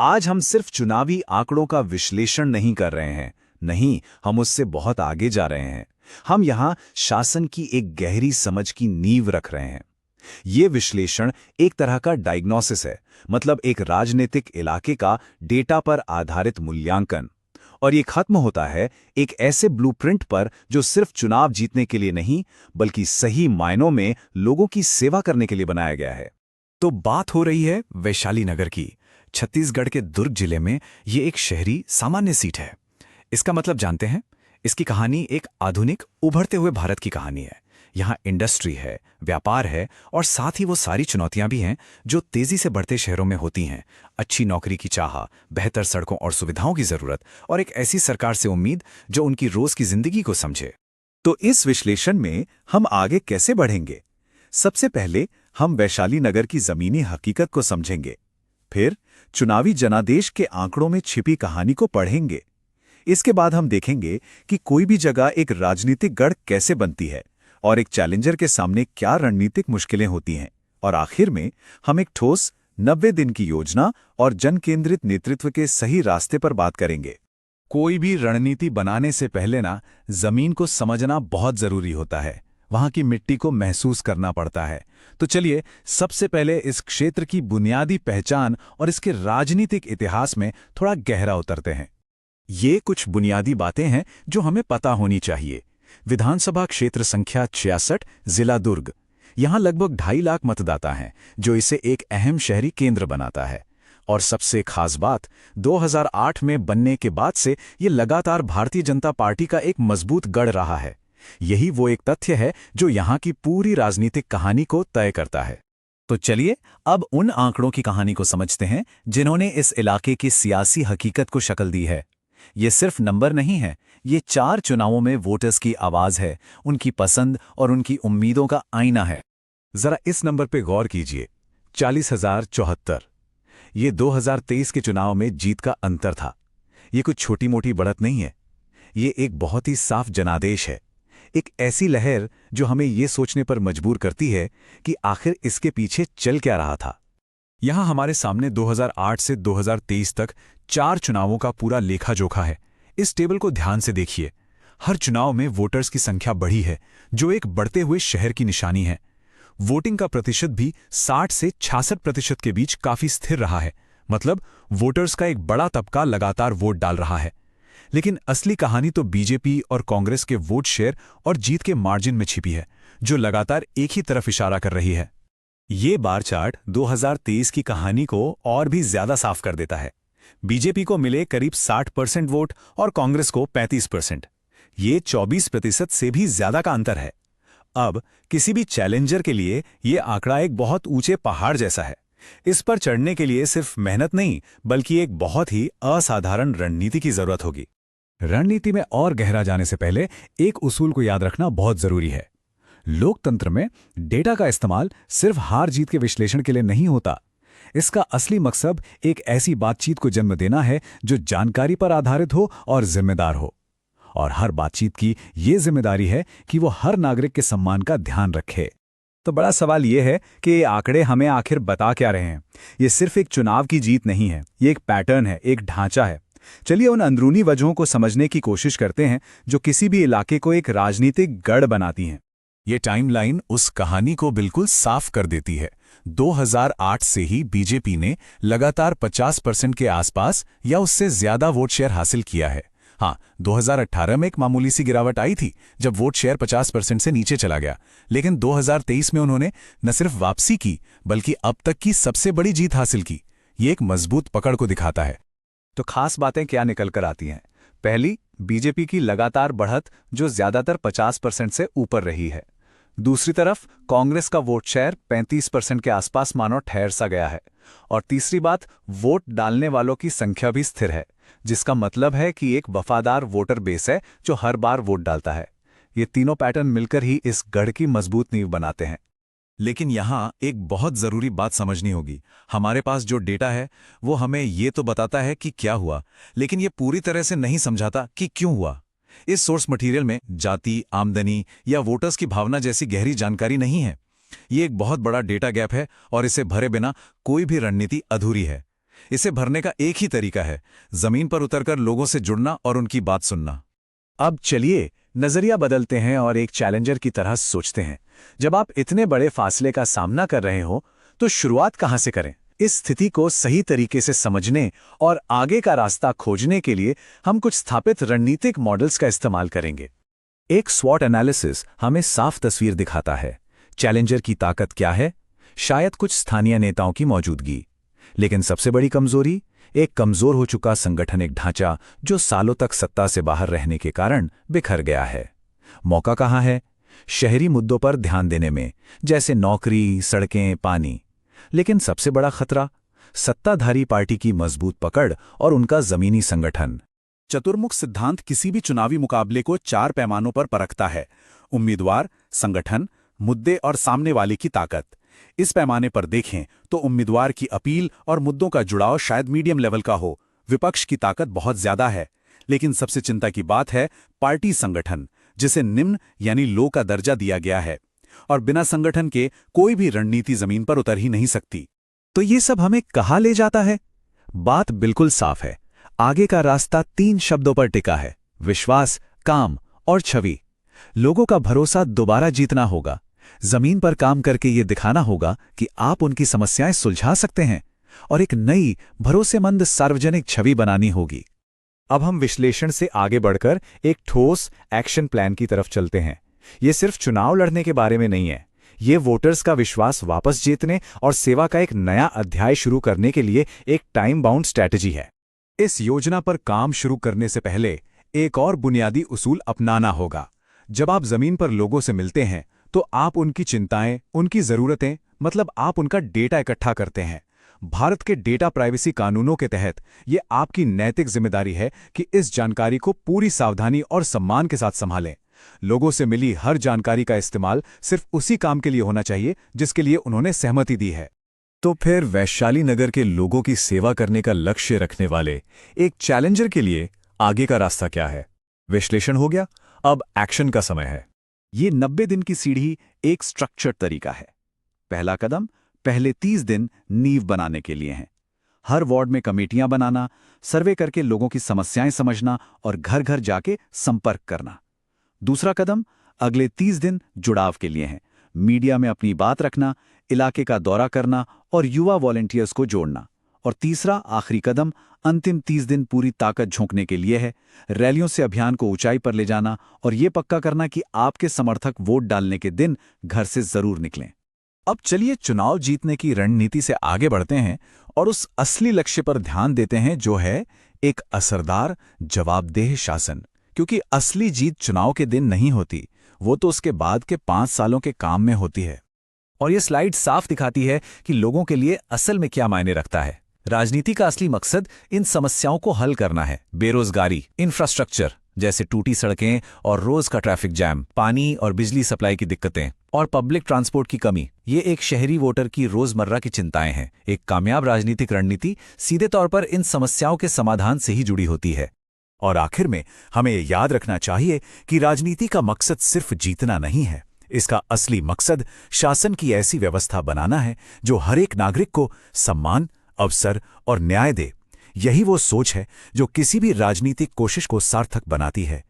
आज हम सिर्फ चुनावी आंकड़ों का विश्लेषण नहीं कर रहे हैं। नहीं, हम उससे बहुत आगे जा रहे हैं। हम यहाँ शासन की एक गहरी समझ की नींव रख रहे हैं। ये विश्लेषण एक तरह का डायग्नोसिस है, मतलब एक राजनीतिक इलाके का डेटा पर आधारित मूल्यांकन। और ये खत्म होता है एक ऐसे ब्लूप्रिंट पर जो सिर्फ चुनाव जीतने के लिए नहीं, बल्कि सही मायनों में लोगों की सेवा करने के लिए बनाया गया है। तो बात हो रही है वैशाली नगर की। छत्तीसगढ़ के दुर्ग जिले में ये एक शहरी सामान्य सीट है। इसका मतलब जानते हैं? इसकी कहानी एक आधुनिक उभरते हुए भारत की कहानी है। यहाँ इंडस्ट्री है, व्यापार है और साथ ही वो सारी चुनौतियां भी हैं जो तेजी से बढ़ते शहरों में होती हैं। अच्छी नौकरी की चाह, बेहतर सड़कों और सुविधाओं की जरूरत और एक ऐसी सरकार से उम्मीद जो उनकी रोज की जिंदगी को समझे। तो इस विश्लेषण में हम आगे कैसे बढ़ेंगे? सबसे पहले हम वैशाली नगर की जमीनी हकीकत को समझेंगे। फिर चुनावी जनादेश के आंकड़ों में छिपी कहानी को पढ़ेंगे। इसके बाद हम देखेंगे कि कोई भी जगह एक राजनीतिक गढ़ कैसे बनती है और एक चैलेंजर के सामने क्या रणनीतिक मुश्किलें होती हैं। और आखिर में हम एक ठोस 90 दिन की योजना और जन केंद्रित नेतृत्व के सही रास्ते पर बात करेंगे। कोई भी रणनीति बनाने से पहले जमीन को समझना बहुत जरूरी होता है। वहां की मिट्टी को महसूस करना पड़ता है। तो चलिए सबसे पहले इस क्षेत्र की बुनियादी पहचान और इसके राजनीतिक इतिहास में थोड़ा गहरा उतरते हैं। ये कुछ बुनियादी बातें हैं जो हमें पता होनी चाहिए। विधानसभा क्षेत्र संख्या 66, जिला दुर्ग। यहां लगभग 2.5 लाख मतदाता हैं, जो इसे एक अहम शहरी केंद्र बनाता है। और सबसे खास बात, 2008 में बनने के बाद से ये लगातार भारतीय जनता पार्टी का एक मजबूत गढ़ रहा है। यही वो एक तथ्य है जो यहाँ की पूरी राजनीतिक कहानी को तय करता है। तो चलिए अब उन आंकड़ों की कहानी को समझते हैं जिन्होंने इस इलाके की सियासी हकीकत को शक्ल दी है। ये सिर्फ नंबर नहीं है, ये 4 चुनावों में वोटर्स की आवाज है, उनकी पसंद और उनकी उम्मीदों का आईना है। जरा इस नंबर पे गौर कीजिए, 40,074। ये 2023 के चुनाव में जीत का अंतर था। ये कुछ छोटी मोटी बढ़त नहीं है, ये एक बहुत ही साफ जनादेश है। एक ऐसी लहर जो हमें ये सोचने पर मजबूर करती है कि आखिर इसके पीछे चल क्या रहा था। यहां हमारे सामने 2008 से 2023 तक 4 चुनावों का पूरा लेखा जोखा है। इस टेबल को ध्यान से देखिए। हर चुनाव में वोटर्स की संख्या बढ़ी है, जो एक बढ़ते हुए शहर की निशानी है। वोटिंग का प्रतिशत भी 60 से 66% के बीच काफी स्थिर रहा है। मतलब वोटर्स का एक बड़ा तबका लगातार वोट डाल रहा है। लेकिन असली कहानी तो बीजेपी और कांग्रेस के वोट शेयर और जीत के मार्जिन में छिपी है, जो लगातार एक ही तरफ इशारा कर रही है। ये बार चार्ट 2023 की कहानी को और भी ज्यादा साफ कर देता है। बीजेपी को मिले करीब 60% वोट और कांग्रेस को 35%। ये 24% से भी ज्यादा का अंतर है। अब किसी भी चैलेंजर के लिए ये आंकड़ा एक बहुत ऊंचे पहाड़ जैसा है। इस पर चढ़ने के लिए सिर्फ मेहनत नहीं, बल्कि एक बहुत ही असाधारण रणनीति की जरूरत होगी। रणनीति में और गहरा जाने से पहले एक उसूल को याद रखना बहुत जरूरी है। लोकतंत्र में डेटा का इस्तेमाल सिर्फ हार जीत के विश्लेषण के लिए नहीं होता। इसका असली मकसद एक ऐसी बातचीत को जन्म देना है जो जानकारी पर आधारित हो और जिम्मेदार हो। और हर बातचीत की ये जिम्मेदारी है कि वो हर नागरिक के सम्मान का ध्यान रखे। तो बड़ा सवाल ये है कि ये आंकड़े हमें आखिर बता क्या रहे हैं। ये सिर्फ एक चुनाव की जीत नहीं है, ये एक पैटर्न है, एक ढांचा है। चलिए उन अंदरूनी वजहों को समझने की कोशिश करते हैं जो किसी भी इलाके को एक राजनीतिक गढ़ बनाती हैं। ये टाइमलाइन उस कहानी को बिल्कुल साफ कर देती है। 2008 से ही बीजेपी ने लगातार 50% के आसपास या उससे ज्यादा वोट शेयर हासिल किया है। हाँ, 2018 में एक मामूली सी गिरावट आई थी जब वोट शेयर 50% से नीचे चला गया, लेकिन 2023 में उन्होंने न सिर्फ वापसी की बल्कि अब तक की सबसे बड़ी जीत हासिल की। ये एक मजबूत पकड़ को दिखाता है। तो खास बातें क्या निकल कर आती हैं? पहली, बीजेपी की लगातार बढ़त जो ज्यादातर 50% से ऊपर रही है। दूसरी तरफ कांग्रेस का वोट शेयर 35% के आसपास मानो ठहर सा गया है। और तीसरी बात, वोट डालने वालों की संख्या भी स्थिर है, जिसका मतलब है कि एक वफादार वोटर बेस है जो हर बार वोट डालता है। ये तीनों पैटर्न मिलकर ही इस गढ़ की मजबूत नींव बनाते हैं। लेकिन यहाँ एक बहुत जरूरी बात समझनी होगी। हमारे पास जो डेटा है वो हमें ये तो बताता है कि क्या हुआ, लेकिन ये पूरी तरह से नहीं समझाता कि क्यों हुआ। इस सोर्स मटेरियल में जाति, आमदनी या वोटर्स की भावना जैसी गहरी जानकारी नहीं है। ये एक बहुत बड़ा डेटा गैप है और इसे भरे बिना कोई भी रणनीति अधूरी है। इसे भरने का एक ही तरीका है, जमीन पर उतरकर लोगों से जुड़ना और उनकी बात सुनना। अब चलिए नजरिया बदलते हैं और एक चैलेंजर की तरह सोचते हैं। जब आप इतने बड़े फासले का सामना कर रहे हो तो शुरुआत कहां से करें? इस स्थिति को सही तरीके से समझने और आगे का रास्ता खोजने के लिए हम कुछ स्थापित रणनीतिक मॉडल्स का इस्तेमाल करेंगे। एक स्वॉट एनालिसिस हमें साफ तस्वीर दिखाता है। चैलेंजर की ताकत क्या है? शायद कुछ स्थानीय नेताओं की मौजूदगी, लेकिन सबसे बड़ी कमजोरी एक कमजोर हो चुका संगठनिक ढांचा जो सालों तक सत्ता से बाहर रहने के कारण बिखर गया है। मौका कहाँ है? शहरी मुद्दों पर ध्यान देने में, जैसे नौकरी, सड़कें, पानी। लेकिन सबसे बड़ा खतरा सत्ताधारी पार्टी की मजबूत पकड़ और उनका जमीनी संगठन। चतुर्मुख सिद्धांत किसी भी चुनावी मुकाबले को 4 पैमानों पर परखता है: उम्मीदवार, संगठन, मुद्दे और सामने वाले की ताकत। इस पैमाने पर देखें तो उम्मीदवार की अपील और मुद्दों का जुड़ाव शायद मीडियम लेवल का हो, विपक्ष की ताकत बहुत ज्यादा है। लेकिन सबसे चिंता की बात है पार्टी संगठन, जिसे निम्न यानी लो का दर्जा दिया गया है, और बिना संगठन के कोई भी रणनीति जमीन पर उतर ही नहीं सकती। तो ये सब हमें कहाँ ले जाता है? बात बिल्कुल साफ है। आगे का रास्ता 3 शब्दों पर टिका है: विश्वास, काम और छवि। लोगों का भरोसा दोबारा जीतना होगा। जमीन पर काम करके ये दिखाना होगा कि आप उनकी समस्याएं सुलझा सकते हैं, और एक नई भरोसेमंद सार्वजनिक छवि बनानी होगी। अब हम विश्लेषण से आगे बढ़कर एक ठोस एक्शन प्लान की तरफ चलते हैं। ये सिर्फ चुनाव लड़ने के बारे में नहीं है, ये वोटर्स का विश्वास वापस जीतने और सेवा का एक नया अध्याय शुरू करने के लिए एक टाइम बाउंड स्ट्रैटेजी है। इस योजना पर काम शुरू करने से पहले एक और बुनियादी उसूल अपनाना होगा। जब आप जमीन पर लोगों से मिलते हैं तो आप उनकी चिंताएं, उनकी जरूरतें, मतलब आप उनका डेटा इकट्ठा करते हैं। भारत के डेटा प्राइवेसी कानूनों के तहत ये आपकी नैतिक जिम्मेदारी है कि इस जानकारी को पूरी सावधानी और सम्मान के साथ संभालें। लोगों से मिली हर जानकारी का इस्तेमाल सिर्फ उसी काम के लिए होना चाहिए जिसके लिए उन्होंने सहमति दी है। तो फिर वैशाली नगर के लोगों की सेवा करने का लक्ष्य रखने वाले एक चैलेंजर के लिए आगे का रास्ता क्या है? विश्लेषण हो गया, अब एक्शन का समय है। ये 90 दिन की सीढ़ी एक स्ट्रक्चर्ड तरीका है। पहला कदम पहले 30 दिन नींव बनाने के लिए हैं। हर वार्ड में कमेटियां बनाना, सर्वे करके लोगों की समस्याएं समझना और घर घर जाके संपर्क करना। दूसरा कदम अगले 30 दिन जुड़ाव के लिए है। मीडिया में अपनी बात रखना, इलाके का दौरा करना और युवा वॉलंटियर्स को जोड़ना। और तीसरा आखिरी कदम अंतिम 30 दिन पूरी ताकत झोंकने के लिए है। रैलियों से अभियान को ऊंचाई पर ले जाना और ये पक्का करना कि आपके समर्थक वोट डालने के दिन घर से जरूर निकलें। अब चलिए चुनाव जीतने की रणनीति से आगे बढ़ते हैं और उस असली लक्ष्य पर ध्यान देते हैं जो है एक असरदार, जवाबदेह शासन। क्योंकि असली जीत चुनाव के दिन नहीं होती, वो तो उसके बाद के 5 सालों के काम में होती है। और ये स्लाइड साफ दिखाती है कि लोगों के लिए असल में क्या मायने रखता है। राजनीति का असली मकसद इन समस्याओं को हल करना है। बेरोजगारी, इंफ्रास्ट्रक्चर जैसे टूटी सड़कें और रोज का ट्रैफिक जैम, पानी और बिजली सप्लाई की दिक्कतें और पब्लिक ट्रांसपोर्ट की कमी, ये एक शहरी वोटर की रोजमर्रा की चिंताएं हैं। एक कामयाब राजनीतिक रणनीति सीधे तौर पर इन समस्याओं के समाधान से ही जुड़ी होती है। और आखिर में हमें ये याद रखना चाहिए कि राजनीति का मकसद सिर्फ जीतना नहीं है। इसका असली मकसद शासन की ऐसी व्यवस्था बनाना है जो हर एक नागरिक को सम्मान, अवसर और न्याय दे। यही वो सोच है जो किसी भी राजनीतिक कोशिश को सार्थक बनाती है।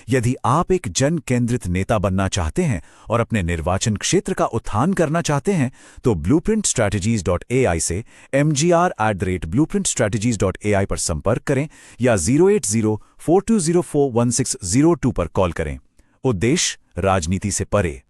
यदि आप एक जन केंद्रित नेता बनना चाहते हैं और अपने निर्वाचन क्षेत्र का उत्थान करना चाहते हैं तो blueprintstrategies.ai से mgr@blueprintstrategies.ai पर संपर्क करें या 08042041602 पर कॉल करें। उद्देश्य राजनीति से परे।